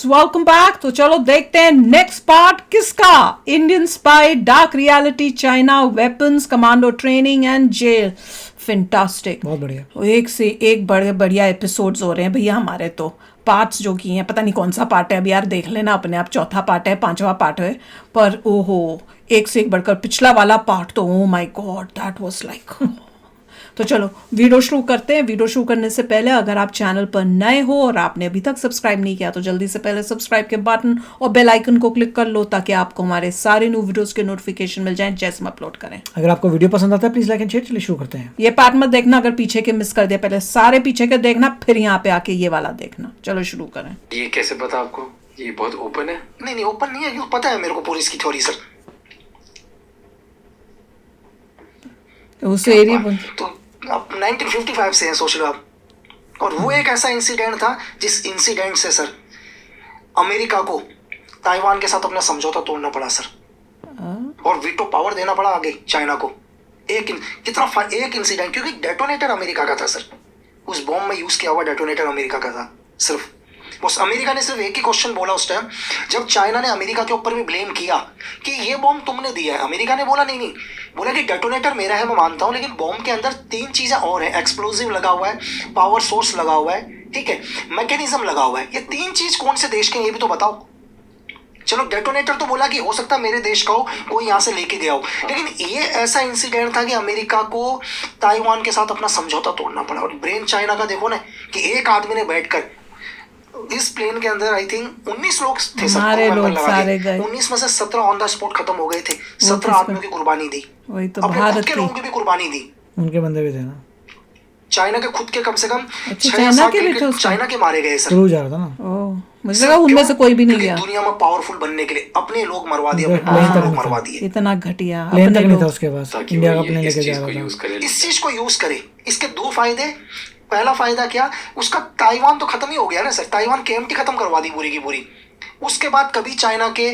Welcome back. तो चलो देखते हैं नेक्स्ट पार्ट किसका। Indian spy, dark reality, China, weapons, commando training and jail. Fantastic, बहुत बढ़िया। एक से एक बड़े बढ़िया एपिसोड्स हो रहे हैं भैया हमारे। तो पार्ट्स जो की हैं, पता नहीं कौन सा पार्ट है, अभी यार देख लेना अपने आप। चौथा पार्ट है, पांचवा पार्ट है, पर ओहो एक से एक बढ़कर। पिछला वाला पार्ट तो oh my God, that was like. तो चलो वीडियो शुरू करते हैं। वीडियो शुरू करने से पहले अगर आप चैनल पर नए हो और आपने अभी तक सब्सक्राइब नहीं किया तो जल्दी से पहले सब्सक्राइब के बटन और बेल आइकन को क्लिक कर लो, ताकि आपको हमारे सारे न्यू वीडियोस के नोटिफिकेशन मिल जाएं जैसे हम अपलोड करें। अगर आपको वीडियो पसंद आता है प्लीज लाइक एंड शेयर। चलिए शुरू करते हैं। ये पार्ट मत देखना अगर पीछे के मिस कर दिया, पहले सारे पीछे के देखना, फिर यहाँ पे आके ये वाला देखना। चलो शुरू करें। ये कैसे पता आपको? ये बहुत ओपन है। नहीं ओपन नहीं है, क्यों पता है मेरे को पूरी इसकी थ्योरी सर। उस एरिया तो अब 1955 से है, सोच लो आप। और वो एक ऐसा इंसिडेंट था जिस इंसिडेंट से सर अमेरिका को ताइवान के साथ अपना समझौता तोड़ना पड़ा सर, और वीटो पावर देना पड़ा आगे चाइना को। एक इंसिडेंट, क्योंकि डेटोनेटर अमेरिका का था सर। उस बॉम्ब में यूज किया हुआ डेटोनेटर अमेरिका का था। सिर्फ उस अमेरिका ने सिर्फ एक ही क्वेश्चन बोला उस टाइम, जब चाइना ने अमेरिका के ऊपर भी ब्लेम किया कि ये बॉम्ब तुमने दिया है। अमेरिका ने बोला नहीं, बोला कि डेटोनेटर मेरा है, मैं मानता हूं, लेकिन बॉम्ब के अंदर 3 चीजें और है। एक्सप्लोजिव लगा हुआ है, पावर सोर्स लगा हुआ है, ठीक है, मैकेनिज्म लगा हुआ है। ये 3 चीज कौन से देश के, ये भी तो बताओ। चलो डेटोनेटर तो बोला कि हो सकता है मेरे देश का हो, कोई यहाँ से लेके गया हो, लेकिन ये ऐसा इंसिडेंट था कि अमेरिका को ताइवान के साथ अपना समझौता तोड़ना पड़ा। और ब्रेन चाइना का देखो ना, कि एक आदमी ने बैठकर इस प्लेन के अंदर आई थिंक 19 लोग थे सर, सारे लोग सारे गए। 19 में से 17 ऑन द स्पॉट खत्म हो गए थे। 17 आदमियों की कुर्बानी दी, वही तो अपने खुद भारत के की। लोगों की भी कुर्बानी दी। उनके बंदे भी थे ना, चाइना के खुद के कम से कम अच्छा, 6 या चाइना 7 के भी थे उसमें? चाइना के मारे गए सर। क्रूज जा रहा था ना। ओह, मुझे लगा उनमें से कोई भी नहीं क्योंकि गया। दुनिया में पावरफुल बनने के लिए अपने लोग मरवा दिए, प्लेन अपने तक लोग नहीं मरवा था। दिए। इतना घटिया प्लेन अपने तक नहीं था लोग। उसके पास, ताकि इंडिया का वो प्लेन इस लेके चीज जा को रहा यूज था। करे। इस चीज को यूज करे। इसके 2 फायदे। पहला फायदा क्या, उसका ताइवान तो खत्म ही हो गया ना सर। ताइवान केएमटी खत्म करवा दी पूरी की पूरी। उसके बाद कभी चाइना के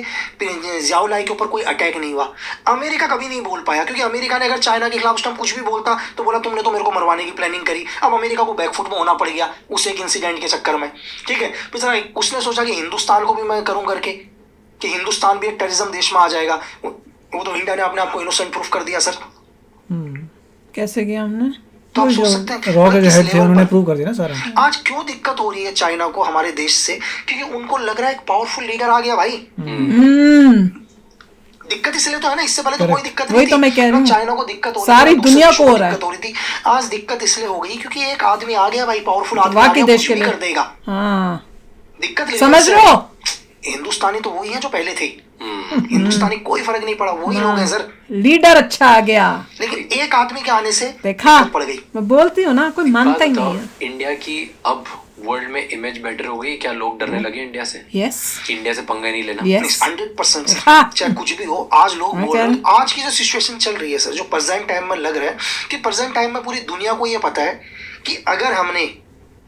ज़ाओलाई के ऊपर कोई अटैक नहीं हुआ। अमेरिका कभी नहीं बोल पाया, क्योंकि अमेरिका ने अगर चाइना के खिलाफ उस टाइम कुछ भी बोलता तो बोला तुमने तो मेरे को मरवाने की प्लानिंग करी। अब अमेरिका को बैकफुट में होना पड़ गया उस एक इंसिडेंट के चक्कर में, ठीक है। फिर उसने सोचा कि हिंदुस्तान को भी मैं करूं करके, कि हिंदुस्तान भी एक टेररिज्म देश में आ जाएगा। वो तो इंडिया ने अपने आप को इनोसेंट प्रूफ कर दिया सर। कैसे किया हमने? तो आप सोच सकते हैं रॉ के जो किस हेड थे level उन्होंने पर- प्रूव कर दिया ना सारा। आज क्यों दिक्कत हो रही है चाइना को हमारे देश से, क्योंकि उनको लग रहा है एक पावरफुल लीडर आ गया भाई। दिक्कत इसलिए तो है ना, इससे पहले तो कोई दिक्कत वही नहीं तो थी। मैं कह रही ना हूँ। चाइना को दिक्कत हो रही सारी थी, ना दुनिया दूसरे को देशों हो रहा है। दिक्कत हो रही थी। आज दिक्कत इसलिए हो गई क्योंकि एक आदमी आ गया भाई, पावरफुल आदमी आ वाकई गया, देश कुछ के भी लिए। कर देगा। हाँ, दिक्कत ये समझ है, रहे हो? हिंदुस्तानी तो वही है जो पहले थे। हिंदुस्तानी कोई फर्क नहीं पड़ा, वही लोग हैं सर। लीडर अच्छा आ गया। लेकिन एक आदमी के आने से देखा, दिक्कत पड़ गई। मैं बोलती हूँ ना, कोई मानता ही बात नहीं बताओ, है। इंडिया की अब वर्ल्ड में इमेज बेटर हो गई। क्या लोग डरने लगे इंडिया से? यस इंडिया से पंगा नहीं लेना। यस 100% हाँ। चाहे कुछ भी हो, आज लोग मैं बोल कह रहे रही हैं। आज की जो सिचुएशन चल रही है सर, जो प्रेजेंट टाइम में लग रहा है कि प्रेजेंट टाइम में पूरी दुनिया को ये पता है कि अगर हमने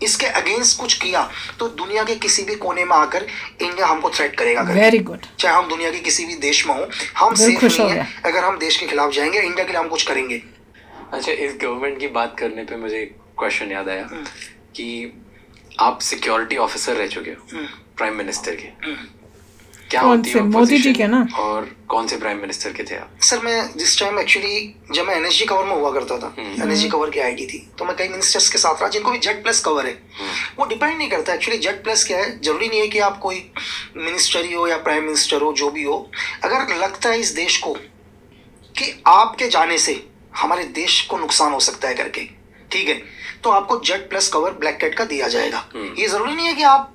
इसके अगेंस्ट कुछ किया तो दुनिया के किसी भी कोने में आकर इंडिया हमको थ्रेट करेगा। Very good. चाहे हम दुनिया के किसी भी देश में हो, हम दिल सेफ खुश हो नहीं है। गया। अगर हम देश के खिलाफ जाएंगे, इंडिया के लिए हम कुछ करेंगे। अच्छा, इस गवर्नमेंट की बात करने पे मुझे एक क्वेश्चन याद आया कि आप सिक्योरिटी ऑफिसर रह चुके हो प्राइम मिनिस्टर के। क्या कौन होती से? है वो मोदी जी position के ना? और कौन से प्राइम मिनिस्टर के थे आप? सर मैं जिस टाइम एक्चुअली जब मैं एनएसजी कवर में हुआ करता था, एनएसजी कवर की आईडी थी, तो मैं कई मिनिस्टर्स के साथ रहा जिनको भी जेड प्लस कवर है। वो डिपेंड नहीं करता एक्चुअली जेड प्लस क्या है। जरूरी नहीं है कि आप कोई मिनिस्टर ही हो या प्राइम मिनिस्टर हो, जो भी हो। अगर लगता है इस देश को कि आपके जाने से हमारे देश को नुकसान हो सकता है करके, ठीक है, तो आपको Z plus cover black cat का दिया जाएगा। ये जरूरी नहीं है कि आप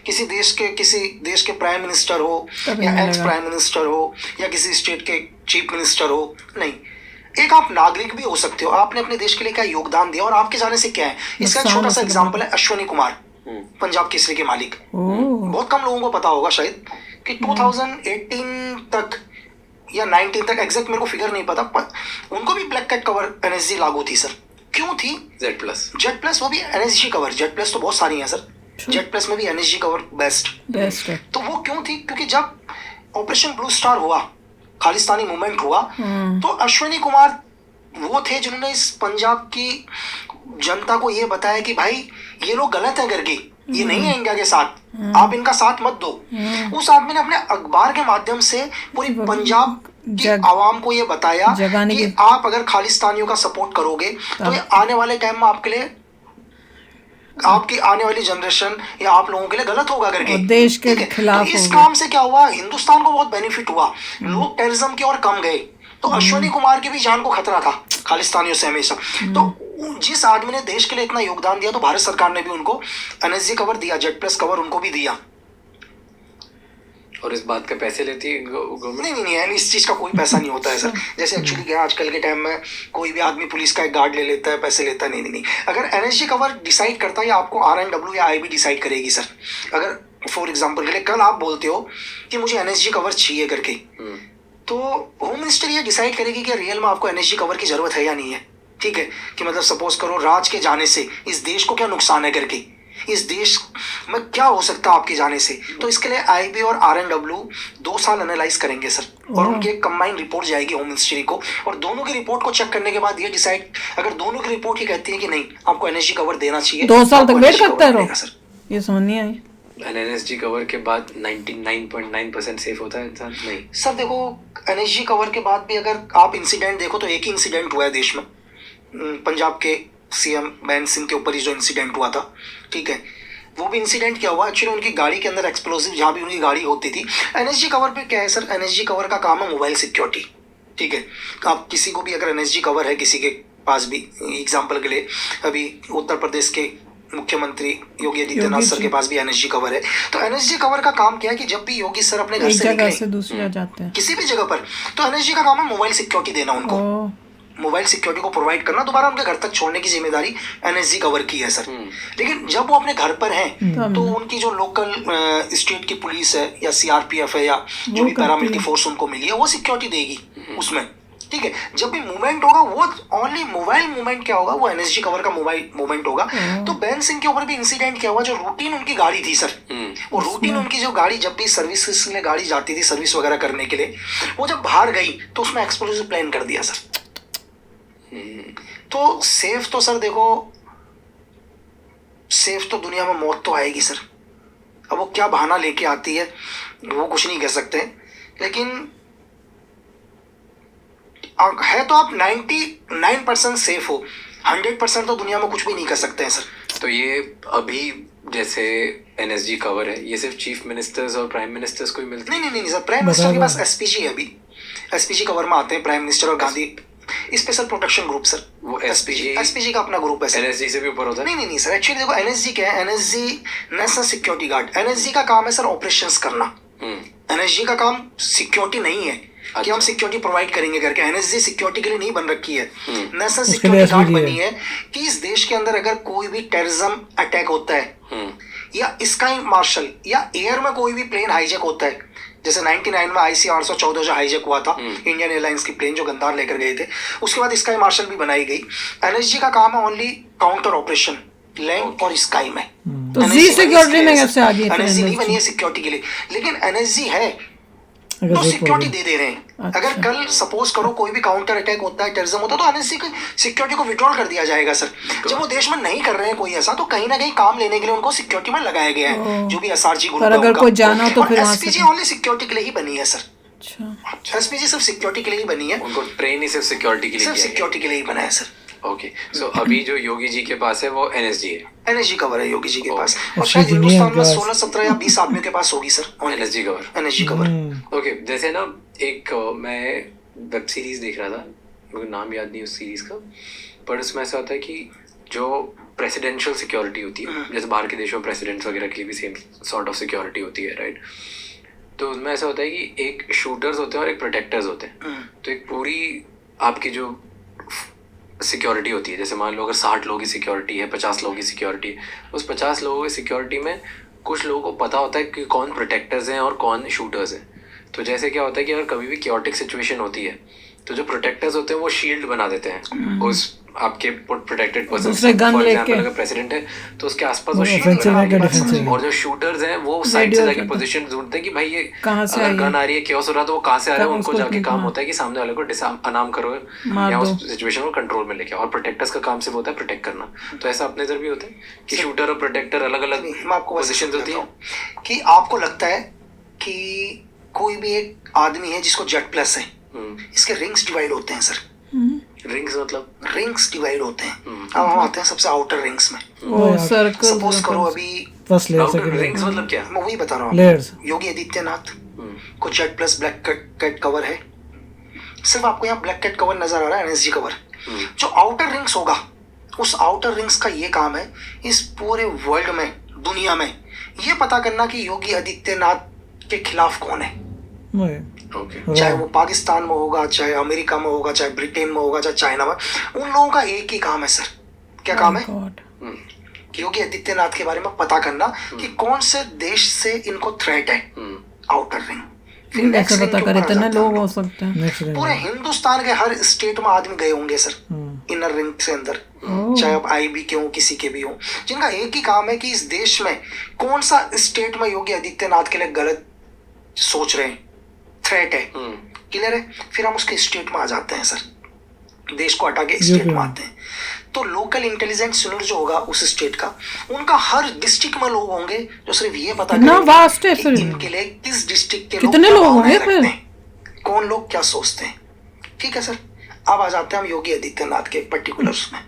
किसी देश के प्राइम मिनिस्टर हो तभी या मिलेगा। एक्स प्राइम मिनिस्टर हो या किसी स्टेट के चीफ मिनिस्टर हो। नहीं, एक आप नागरिक भी हो सकते हो। आपने अपने देश के लिए क्या योगदान दिया और आपके जाने से क्या है। इसका एक नुकसान छोटा हो सा सकता एग्जांपल है अश्वनी कुमार, पंजाब केसरी के मालिक। ओह, बहुत कम लोगों को पता होगा शायद कि 2018 तक या 19 तक, एग्जैक्ट मेरे को फिगर नहीं पता, पर उनको भी ब्लैक कैट कवर एनएसजी लागू थी सर। क्यों थी? Z plus. जेड प्लस, वो भी एनएसजी कवर। जेड प्लस तो बहुत सारी हैं सर, जेड प्लस में भी एनएसजी कवर बेस्ट बेस्ट है। तो वो क्यों थी? क्योंकि जब ऑपरेशन ब्लू स्टार हुआ, खालिस्तानी मूवमेंट हुआ, तो अश्विनी कुमार वो थे जिन्होंने इस पंजाब की जनता को ये बताया कि भाई ये लोग गलत है करके। ये नहीं है इंडिया के साथ, आप इनका साथ मत दो। उस आदमी ने अपने अखबार के माध्यम से पूरी पंजाब की आवाम को ये बताया कि आप अगर खालिस्तानियों का सपोर्ट करोगे तो ये आने वाले टाइम में आपके लिए, आपकी आने वाली जनरेशन या आप लोगों के लिए गलत होगा करके, देश के खिलाफ। तो इस काम से क्या हुआ, हिंदुस्तान को बहुत बेनिफिट हुआ, लोग टेररिज्म की ओर कम गए। तो अश्विनी कुमार की भी जान को खतरा था खालिस्तानियों से हमेशा। तो जिस आदमी ने देश के लिए इतना योगदान दिया, तो भारत सरकार ने भी उनको एनएसजी कवर दिया, जेड+ कवर उनको भी दिया। और इस बात का पैसे लेती है गवर्नमेंट? नहीं, इस चीज का कोई पैसा नहीं होता है सर। जैसे एक्चुअली क्या आजकल के टाइम में कोई भी आदमी पुलिस का एक गार्ड ले लेता है, पैसे लेता है। नहीं, अगर एनएसजी कवर डिसाइड करता है या आपको RNW या IB डिसाइड करेगी सर। अगर फॉर एग्जांपल के लिए कल आप बोलते हो कि मुझे एनएसजी कवर चाहिए करके, तो होम मिनिस्टर ये डिसाइड करेगी कि रियल में आपको एनएसजी कवर की जरूरत है या नहीं है। ठीक है, कि मतलब सपोज करो राज के जाने से इस देश को क्या नुकसान है करके, इस देश में क्या हो सकता है आपके जाने से। तो इसके लिए IB और RNW 2 साल एनालाइज करेंगे सर, और उनकी एक कंबाइंड रिपोर्ट जाएगी होम मिनिस्ट्री को, और दोनों की रिपोर्ट को चेक करने के बाद ये डिसाइड, अगर दोनों की रिपोर्ट ही कहती है कि नहीं आपको एनएसजी कवर देना चाहिए, 2 साल तक वेट करता है सर। ये समझ नहीं आई। एनएसजी कवर के बाद 99.9% सेफ होता है इंसान? नहीं सर, देखो एनएसजी कवर के बाद भी अगर आप इंसिडेंट देखो तो एक ही इंसिडेंट हुआ है देश में, पंजाब के CM बैन सिंह के ऊपर ही जो इंसिडेंट हुआ था। ठीक है, वो भी इंसिडेंट क्या हुआ, एक्चुअली उनकी गाड़ी के अंदर एक्सप्लोसिव जहाँ भी उनकी गाड़ी होती थी। एनएसजी कवर पे क्या है सर, एनएसजी कवर का काम है मोबाइल सिक्योरिटी। ठीक है, आप किसी को भी अगर एनएसजी कवर है, किसी के पास भी, एग्जाम्पल के लिए अभी उत्तर प्रदेश के मुख्यमंत्री योगी आदित्यनाथ सर के पास भी एनएसजी कवर है। तो एनएसजी कवर का काम क्या है कि जब भी योगी सर अपने घर से निकले दूसरी जाते हैं किसी भी जगह पर, तो एनएसजी का काम है मोबाइल सिक्योरिटी देना उनको, मोबाइल सिक्योरिटी को प्रोवाइड करना, दोबारा उनके घर तक छोड़ने की जिम्मेदारी एनएसजी कवर की है सर। लेकिन जब वो अपने घर पर हैं तो उनकी जो लोकल स्टेट की पुलिस है या CRPF है या जो भी पैरामिलिट्री फोर्स उनको मिली है, वो सिक्योरिटी देगी उसमें। ठीक है, जब भी मूवमेंट होगा वो ओनली मोबाइल मूवमेंट क्या होगा, वो एनएसजी कवर का मोबाइल मूवमेंट होगा। तो बैन सिंह के ऊपर भी इंसिडेंट क्या हुआ, जो रूटीन उनकी गाड़ी थी सर, वो रूटीन उनकी जो गाड़ी जब भी सर्विस के लिए गाड़ी जाती थी सर्विस वगैरह करने के लिए, वो जब बाहर गई तो उसमें एक्सप्लोसिव प्लान कर दिया सर। तो सेफ तो सर देखो, सेफ तो दुनिया में मौत तो आएगी सर। अब वो क्या बहाना लेके आती है वो कुछ नहीं कह सकते, लेकिन है तो आप 99% सेफ हो, 100% तो दुनिया में कुछ भी नहीं कर सकते हैं सर। तो ये अभी जैसे एनएसजी कवर है, ये सिर्फ चीफ मिनिस्टर्स और प्राइम मिनिस्टर्स को ही मिलता है? नहीं सर, प्राइम मिनिस्टर के पास SPG है। अभी SPG कवर में आते हैं प्राइम मिनिस्टर और Gandhi special protection group sir. वो SPG का अपना ग्रुप है सर। एनएसजी से भी ऊपर होता है? नहीं सर, एक्चुअली देखो एनएसजी क्या है, NSG national security guard. NSG का काम है सर ऑपरेशंस करना। एनएसजी का काम सिक्योरिटी नहीं है कि हम सिक्योरिटी प्रोवाइड करेंगे करके। एनएसजी सिक्योरिटी के लिए नहीं बन रखी है, नेशनल सिक्योरिटी गार्ड बनी है कि इस देश के अंदर अगर कोई भी टेररिज्म अटैक होता है या स्काई मार्शल या एयर में कोई भी प्लेन हाईजैक होता है, जैसे 99 में IC 814 जो हाईजैक हुआ था इंडियन एयरलाइंस की प्लेन जो गंदार लेकर गए थे, उसके बाद स्काई मार्शल भी बनाई गई। एनएसजी का काम है ओनली काउंटर ऑपरेशन लैंड और स्काई में। तो जी सिक्योरिटी में कैसे आ गई? एनएसजी नहीं बनी है सिक्योरिटी के लिए, लेकिन एनएसजी है तो सिक्योरिटी दे रहे हैं। अगर कल सपोज करो कोई भी काउंटर अटैक होता है, टेररिज्म होता है, तो एनएसजी की सिक्योरिटी को विड्रॉल कर दिया जाएगा सर। जब वो देश में नहीं कर रहे हैं कोई ऐसा, तो कहीं ना कहीं काम लेने के लिए उनको सिक्योरिटी में लगाया गया है, जो भी SRG ग्रुप है। अगर कोई जाना तो फिर SPG ओनली सिक्योरिटी के लिए ही बनी है सर। SPG सिर्फ सिक्योरिटी के लिए ही बनी है, उनको ट्रेन ही सिर्फ सिक्योरिटी के लिए, सिर्फ सिक्योरिटी के लिए ही बना है सर। ओके, सो अभी जो योगी जी के पास है वो एनएसजी है, एनएसजी कवर है योगी जी के पास, और शायद हिंदुस्तान में 16, 17 या 20 आदमियों के पास होगी सर एनएसजी कवर। ओके, जैसे ना एक मैं वेब सीरीज देख रहा था, मुझे नाम याद नहीं उस सीरीज का, पर उसमें ऐसा होता है कि जो प्रेसिडेंशियल सिक्योरिटी होती है, जैसे बाहर के देशों में प्रेसिडेंट्स वगैरह की भी सेम सॉर्ट ऑफ सिक्योरिटी होती है, राइट? तो उसमें ऐसा होता है कि एक शूटर्स होते हैं और एक प्रोटेक्टर्स होते हैं। तो एक पूरी आपकी जो सिक्योरिटी होती है, जैसे मान लो अगर 60 लोगों की सिक्योरिटी है, 50 लोगों की सिक्योरिटी है, उस 50 लोगों की सिक्योरिटी में कुछ लोगों को पता होता है कि कौन प्रोटेक्टर्स हैं और कौन शूटर्स हैं। तो जैसे क्या होता है कि अगर कभी भी क्योटिक सिचुएशन होती है, तो जो प्रोटेक्टर्स होते हैं वो शील्ड बना देते हैं उस आपके प्रोटेक्टेड पर्सन, दूसरे gun फॉर लेके। एग्जांपल अगर प्रेसिडेंट है तो उसके आसपास वो वो शील्ड offensive है क्या लगाएंगे, defensive है? और जो शूटर्स हैं वो साइड से जाके पोजीशन ढूंढते हैं कि भाई ये कहाँ से अगर आई है? गन आ रही है, chaos हो रहा है, तो वो कहाँ से आ रहा है, कहाँ उनको उसको जाके काम मार- होता है कि सामने वाले को अनाम करो मार या दो। उस सिचुएशन को कंट्रोल में लेके, और प्रोटेक्टर्स का काम सिर्फ होता है प्रोटेक्ट करना। तो ऐसा अपने इधर भी होता है कि शूटर और प्रोटेक्टर अलग अलग मैं आपको वैसे पोजीशन होती है। समझाता हूँ कि आपको लगता है कि कोई भी एक आदमी है जिसको जेट प्लस है, इसके रिंग्स डिवाइड होते हैं सर, रिंग्स मतलब रिंग्स डिवाइड होते हैं। अब हम आते हैं सबसे आउटर रिंग्स में। वो सर्कल सपोज करो अभी first layer second rings layer मतलब क्या? मैं वही बता रहा हूँ Layers. आपको। योगी आदित्यनाथ को Z plus black cat cover है, सिर्फ आपको यहाँ ब्लैक कैट कवर नजर आ रहा है, एनएसजी कवर। जो आउटर रिंग्स होगा, उस आउटर रिंग्स का ये काम है इस पूरे वर्ल्ड में, दुनिया में ये पता करना कि योगी आदित्यनाथ के खिलाफ कौन है। वही ओके चाहे वो पाकिस्तान में होगा, चाहे अमेरिका में होगा, चाहे ब्रिटेन में होगा, चाहे चाइना में, उन लोगों का एक ही काम है सर। क्या काम है? गॉड योगी आदित्यनाथ के बारे में पता करना कि कौन से देश से इनको थ्रेट है। आउटर रिंग, फिर next कैसे ring पता के कर ऊपर आ इतने जाते हैं हम लोग हो लोग। सकते हैं? नेक्स्ट रिंग पूरे हिंदुस्तान के हर स्टेट में आदमी गए होंगे सर, इनर रिंग से अंदर, चाहे आप आईबी के हो, किसी के भी हो, जिनका एक ही काम है कि इस देश में कौन सा स्टेट में योगी आदित्यनाथ के लिए गलत सोच रहे हैं, थ्रेट है। क्लियर है? फिर हम उसके स्टेट में आ जाते हैं सर, देश को हटा के स्टेट में आते हैं। तो लोकल इंटेलिजेंस यूनिट जो होगा उस स्टेट का, उनका हर डिस्ट्रिक्ट में लोग होंगे जो सिर्फ ये पता कितना करेंगे vast है कि फिर। इनके लिए किस डिस्ट्रिक्ट के कितने क्या लोग भावनाएं होंगे फिर? रखते हैं, कौन लोग क्या सोचते हैं। ठीक है सर, अब आ जाते हैं हम योगी आदित्यनाथ के पर्टिकुलर्स में।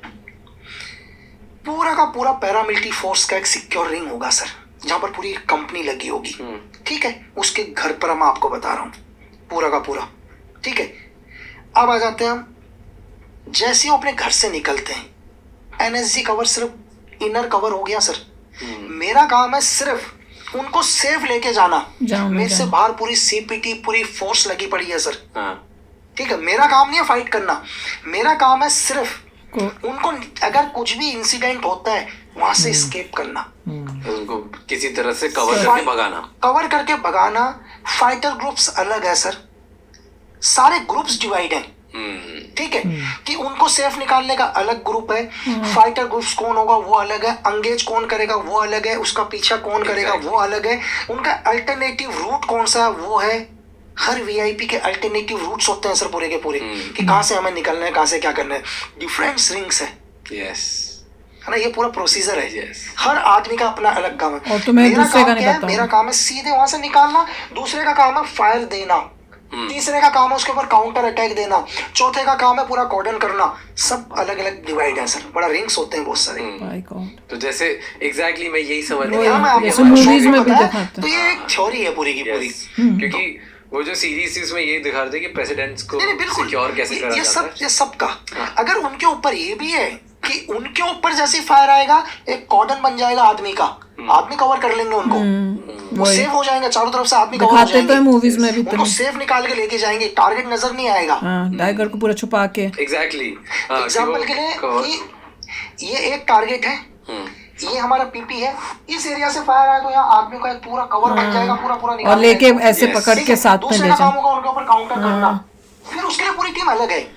पूरा का पूरा पैरामिलिट्री फोर्स का एक सिक्योर रिंग होगा सर, जहां पर पूरी कंपनी लगी होगी। ठीक है, उसके घर पर मैं आपको बता रहा हूँ पूरा का पूरा। ठीक है, अब आ जाते हैं हम, जैसे ही वो अपने घर से निकलते हैं, एनएसजी कवर सिर्फ इनर कवर हो गया सर। मेरा काम है सिर्फ उनको सेफ लेके जाना। जाओ मैं मेरे से जाऊं। बाहर पूरी सीपीटी, पूरी फोर्स लगी पड़ी है सर। हाँ ठीक है, मेरा काम नहीं है फाइट करना, मेरा काम है सिर्फ को- उनको, अगर कुछ भी इंसिडेंट होता है वहां से स्केप करना, तो उनको किसी तरह से कवर करके भगाना। कवर करके भगाना। फाइटर ग्रुप्स अलग है सर, सारे ग्रुप्स डिवाइड हैं। ठीक है, कि उनको सेफ निकालने का अलग ग्रुप है, फाइटर ग्रुप्स कौन होगा वो अलग है, अंगेज कौन करेगा वो अलग है, उसका पीछा कौन करेगा वो अलग है, उनका अल्टरनेटिव रूट कौन सा है वो है। हर वीआईपी के अल्टरनेटिव रूट्स होते हैं सर पूरे के पूरे, कि कहाँ से हमें निकलना है, कहाँ से क्या करना है। डिफरेंट रिंग्स है यस ना, ये पूरा प्रोसीजर है। Yes. हर आदमी का अपना अलग काम है। और तुम्हें मेरा दूसरे काम का नहीं क्या है? पता मेरा होगा। काम है सीधे वहां से निकालना, दूसरे का काम है फायर देना, तीसरे का काम है उसके ऊपर काउंटर अटैक देना, चौथे का काम है पूरा कॉर्डन करना। सब अलग अलग डिवाइड है सर, बड़ा रिंग्स होते हैं बहुत सारे। My God. तो जैसे एग्जैक्टली मैं यही समझ वो हाँ, मैं आपको जैसे बता- movies शौक में भी पता है, दिखाते तो ये एक थ्योरी है पूरी की पूरी। Yes. क्योंकि वो जो सीरीज थी उसमें ये दिखा रहे थे कि प्रेसिडेंट्स को नहीं नहीं बिल्कुल, सिक्योर कैसे करा ये जाता सब है। ये सब का अगर उनके ऊपर ये भी है कि उनके ऊपर जैसे फायर आएगा एक कॉर्डन बन जाएगा आदमी का, आदमी कवर कर लेंगे उनको, वो वही। सेफ हो जाएंगे, चारों तरफ से आदमी कवर हो दिखाते जाएंगे। तो है मूवीज में भी उनको तुम। सेफ निकाल के लेके जाएंगे, टारगेट नजर नहीं आएगा। हाँ, टाइगर को पूरा छुपा के। एग्जैक्टली एग्जाम्पल के लिए कि ये एक टारगेट है, ये हमारा पीपी है, इस एरिया से फायर आया तो यहाँ आदमी का एक पूरा कवर बन जाएगा, पूरा पूरा और निकाल लेके लेंगे। ऐसे Yes. पकड़ ठीक के है, साथ में दूसरे ले का काम जाओ। होगा उनके ऊपर काउंटर करना, फिर उसके लिए पूरी टीम अलग है,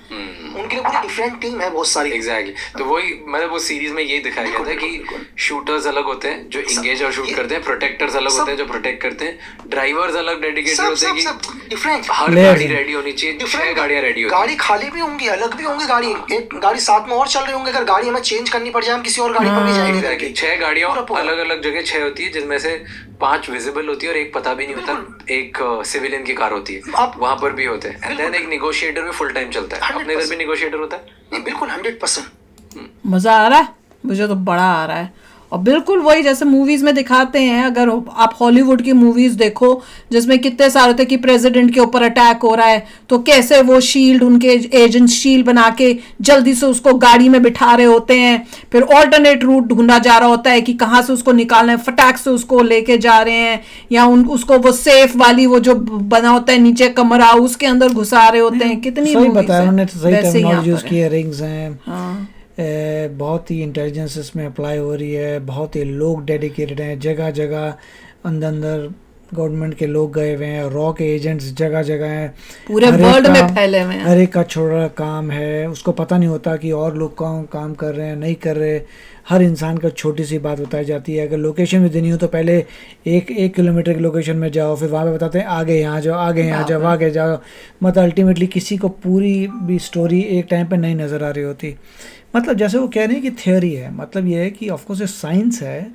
उनके लिए पूरी डिफरेंट टीम है बहुत सारी। एग्जैक्टली तो वही मतलब वो सीरीज में यही दिखाया गया था कि शूटर्स अलग होते हैं जो इंगेज और शूट ये- करते हैं, प्रोटेक्टर्स अलग होते हैं जो प्रोटेक्ट करते हैं, ड्राइवर्स अलग डेडिकेटेड सब होते हैं सब कि सब डिफरेंट हर Layers गाड़ी हैं। रेडी होनी चाहिए, 6 डिफरेंट गाड़ियां रेडी होती गाड़ी खाली भी होंगी, अलग भी होंगी गाड़ी, एक गाड़ी साथ में और चल रही होंगी, अगर गाड़ी हमें चेंज करनी पड़ जाए हम किसी और गाड़ी पर भी जाएंगे हैं। करके। 6 गाड़ियां पूरा पूरा। अलग अलग जगह 6 होती है, जिसमें से 5 विजिबल होती है और एक पता भी नहीं होता, एक सिविलियन की कार होती है, आप- वहां पर भी होते हैं। एंड देन एक निगोशिएटर भी फुल टाइम चलता है, अपने इधर भी निगोशिएटर होता है। नहीं बिल्कुल 100%। मजा आ रहा है, मुझे तो बड़ा आ रहा है। और बिल्कुल वही जैसे मूवीज में दिखाते हैं, अगर आप हॉलीवुड की मूवीज देखो जिसमें कितने सारे थे कि प्रेसिडेंट के ऊपर अटैक हो रहा है तो कैसे वो शील्ड, उनके एजेंट शील्ड बना के जल्दी से उसको गाड़ी में बिठा रहे होते हैं, फिर ऑल्टरनेट रूट ढूंढा जा रहा होता है कि कहाँ से उसको निकालना है, फटाक से उसको लेके जा रहे हैं, या उसको वो सेफ वाली वो जो बना होता है नीचे कमरा उसके अंदर घुसा रहे होते हैं। कितनी सही movies बताया हैं। उन्होंने, तो सही वैसे यहाँ टर्मिनोलॉजी यूज पर की है। है। रिंग्स हैं, हाँ। बहुत ही इंटेलिजेंस इसमें अप्लाई हो रही है, बहुत ही लोग डेडिकेटेड हैं, जगह जगह अंदर अंदर गवर्नमेंट के लोग गए हुए हैं, रॉ के एजेंट्स जगह जगह हैं, पूरे हर एक वर्ल्ड में काम- फैले हुए हैं। हर एक का छोटा काम है, उसको पता नहीं होता कि और लोग काम कर रहे हैं नहीं कर रहे। हर इंसान का छोटी सी बात बताई जाती है। अगर लोकेशन भी देनी हो तो पहले एक किलोमीटर की लोकेशन में जाओ, फिर वहाँ पे बताते हैं आगे यहाँ जाओ, आगे यहाँ जाओ, आगे जाओ। मतलब अल्टीमेटली किसी को पूरी भी स्टोरी एक टाइम पे नहीं नज़र आ रही होती। मतलब जैसे वो कह रहे हैं कि थियोरी है, मतलब ये है कि ऑफकोर्स ये साइंस है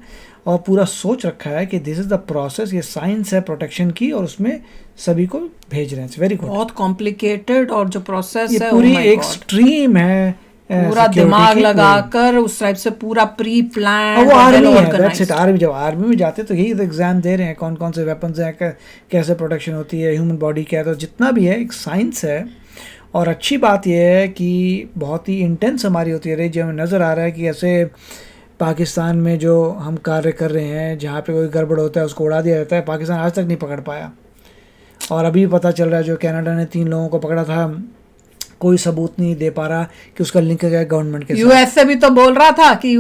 और पूरा सोच रखा है कि दिस इज़ द प्रोसेस, ये साइंस है प्रोटेक्शन की, और उसमें सभी को भेज रहे हैं। It's very good. बहुत कॉम्प्लिकेटेड और जो प्रोसेस ये है पूरी oh my एक God, स्ट्रीम है पूरा security दिमाग की। लगाकर उस टाइप से पूरा प्री और प्लान वो आर्मी है, दैट्स इट। आर्मी, जब आर्मी में जाते हैं तो यही तो एग्जाम दे रहे हैं, कौन कौन से वेपन्स हैं, कैसे प्रोटेक्शन होती है, ह्यूमन बॉडी क्या है, तो जितना भी है एक साइंस है। और अच्छी बात यह है कि बहुत ही इंटेंस हमारी होती है रही, जो हमें नज़र आ रहा है कि ऐसे पाकिस्तान में जो हम कार्य कर रहे हैं, जहाँ पे कोई गड़बड़ होता है उसको उड़ा दिया जाता है, पाकिस्तान आज तक नहीं पकड़ पाया। और अभी पता चल रहा है जो कनाडा ने 3 लोगों को पकड़ा था, कोई सबूत नहीं दे पा रहा कि उसका लिंक है गवर्नमेंट के साथ। यूएसए भी तो बोल रहा था कि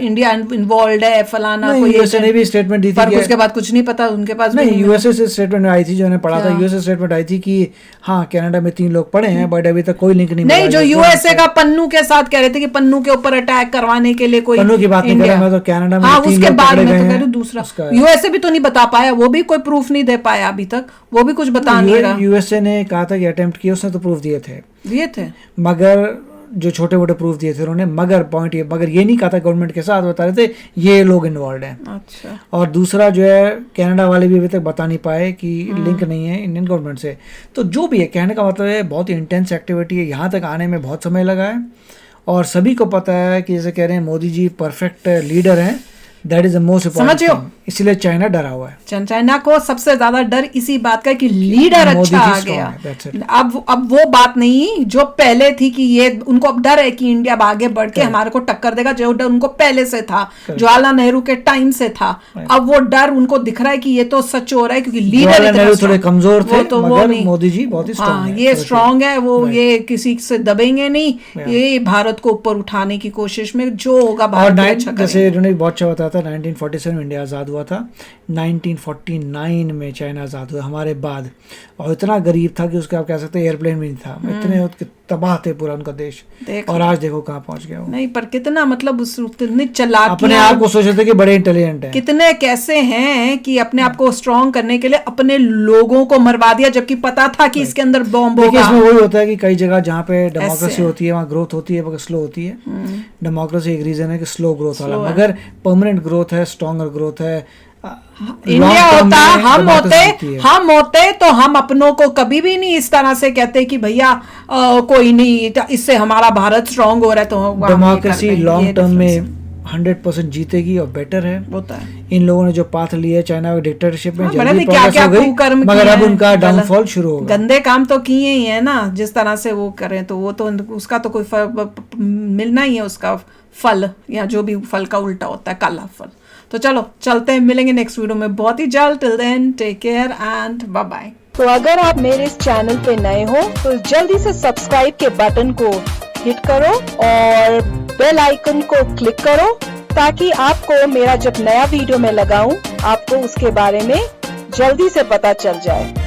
इंडिया इन्वॉल्व है फलाना, नहीं, कोई यूएसए ने भी स्टेटमेंट दी थी पर कि- उसके बाद कुछ नहीं पता उनके पास भी नहीं, नहीं यूएसए से स्टेटमेंट आई थी, जो मैंने पढ़ा था, क्या? यूएसए स्टेटमेंट आई थी कि हाँ कनाडा में 3 लोग पड़े हैं, बट अभी तक कोई लिंक नहीं नहीं, मिला जो है। यूएसए का पन्नू के साथ कह रहे थे कि पन्नू के ऊपर अटैक करवाने के लिए कोई पन्नू की बात नहीं कर इंडिया- रहा मैं, तो कनाडा में हाँ 3 उसके लोग बाद पकड़े में गए तो कह हैं, रही हूँ दूसरा उसका- यूएसए भी तो नहीं बता पाया, वो भी कोई प्रूफ नहीं दे पाया अभी तक, वो भी कुछ बता नहीं रहा। यूएसए ने कहा था कि अटेम्प्ट किया, उसने तो प्रूफ दिए थे, दिए थे मगर जो छोटे मोटे प्रूफ दिए थे उन्होंने, मगर पॉइंट ये, मगर ये नहीं कहा था गवर्नमेंट के साथ, बता रहे थे ये लोग इन्वॉल्व हैं। अच्छा और दूसरा जो है कनाडा वाले भी अभी तक बता नहीं पाए कि लिंक नहीं है इंडियन गवर्नमेंट से। तो जो भी है, कहने का मतलब है बहुत ही इंटेंस एक्टिविटी है, यहाँ तक आने में बहुत समय लगा है। और सभी को पता है कि जैसे कह रहे हैं मोदी जी परफेक्ट लीडर हैं, that is the most important समझ रहे हो? थिंग। इसलिए चाइना डरा हुआ है। चाइना को सबसे ज्यादा डर इसी बात का है कि लीडर मोदी अच्छा जी आ strong गया। है, that's it। अब वो बात नहीं जो पहले थी कि ये उनको अब डर है कि इंडिया अब आगे बढ़ के हमारे को टक्कर देगा, जो डर उनको पहले से था, जवाहरलाल नेहरू के टाइम से था। अब वो डर उनको दिख रहा है कि ये तो सच हो रहा है, क्योंकि लीडर जवाहरलाल नेहरू थोड़े strong- कमजोर थे, वो तो वो मगर नहीं। मोदी जी बहुत ही हाँ, स्ट्रांग है। ये स्ट्रांग है, वो ये किसी से दबेंगे नहीं, ये भारत को ऊपर उठाने की कोशिश में जो होगा और भारत के लिए अच्छा जैसे करेंगे। इन्होंने बहुत अच्छा बताया था, 1947 में इंडिया आज़ाद हुआ था, 1949 में चाइना आज़ाद हुआ हमारे बाद, और इतना गरीब था कि उसके आप कह सकते हैं एयरप्लेन भी नहीं था, इतने तबाह थे पूरा उनका देश। देख और आज देखो कहाँ पहुंच गया वो। नहीं, पर कितना मतलब उस इतनी चालाकियां, अपने आप को सोचे थे कि बड़े इंटेलिजेंट हैं। कितने कैसे हैं कि अपने आप को स्ट्रांग करने के लिए अपने लोगों को मरवा दिया, जबकि पता था कि इसके अंदर बॉम्ब देखिए होगा। इसमें वही होता है कि कई जगह जहाँ पे डेमोक्रेसी ऐसे। होती है वहाँ ग्रोथ होती है, मगर स्लो होती है। डेमोक्रेसी एक रीजन है कि स्लो ग्रोथ वाला, Slow है। मगर परमानेंट ग्रोथ है, स्ट्रॉन्गर ग्रोथ है। इंडिया long term होता, में हम democracy जीतती है। होते तो हम अपनों को कभी भी नहीं इस तरह से कहते कि भैया कोई नहीं, इससे हमारा भारत स्ट्रांग हो रहा है तो हम ये डेमोक्रेसी कर दें। लॉन्ग ये टर्म difference में 100% जीतेगी और बेटर है। होता है। इन लोगों ने जो पाथ लिया है चाइना के डिक्टेटरशिप में, हाँ, जल्दी मैंने प्रोग्रेस क्या-क्या हो गई, कुकर्म मगर किए अब हैं, उनका गलत- डाउनफॉल शुरू होगा। गंदे काम तो किए ही है ना, जिस तरह से वो करें तो वो तो उसका तो कोई मिलना ही है, उसका फल, या जो भी फल का उल्टा होता है काला फल। तो चलो चलते हैं, मिलेंगे नेक्स्ट वीडियो में बहुत ही जल्द। Till then take care and bye bye. तो अगर आप मेरे इस चैनल पे नए हो तो जल्दी से सब्सक्राइब के बटन को हिट करो और बेल आइकन को क्लिक करो, ताकि आपको मेरा जब नया वीडियो मैं लगाऊं आपको उसके बारे में जल्दी से पता चल जाए।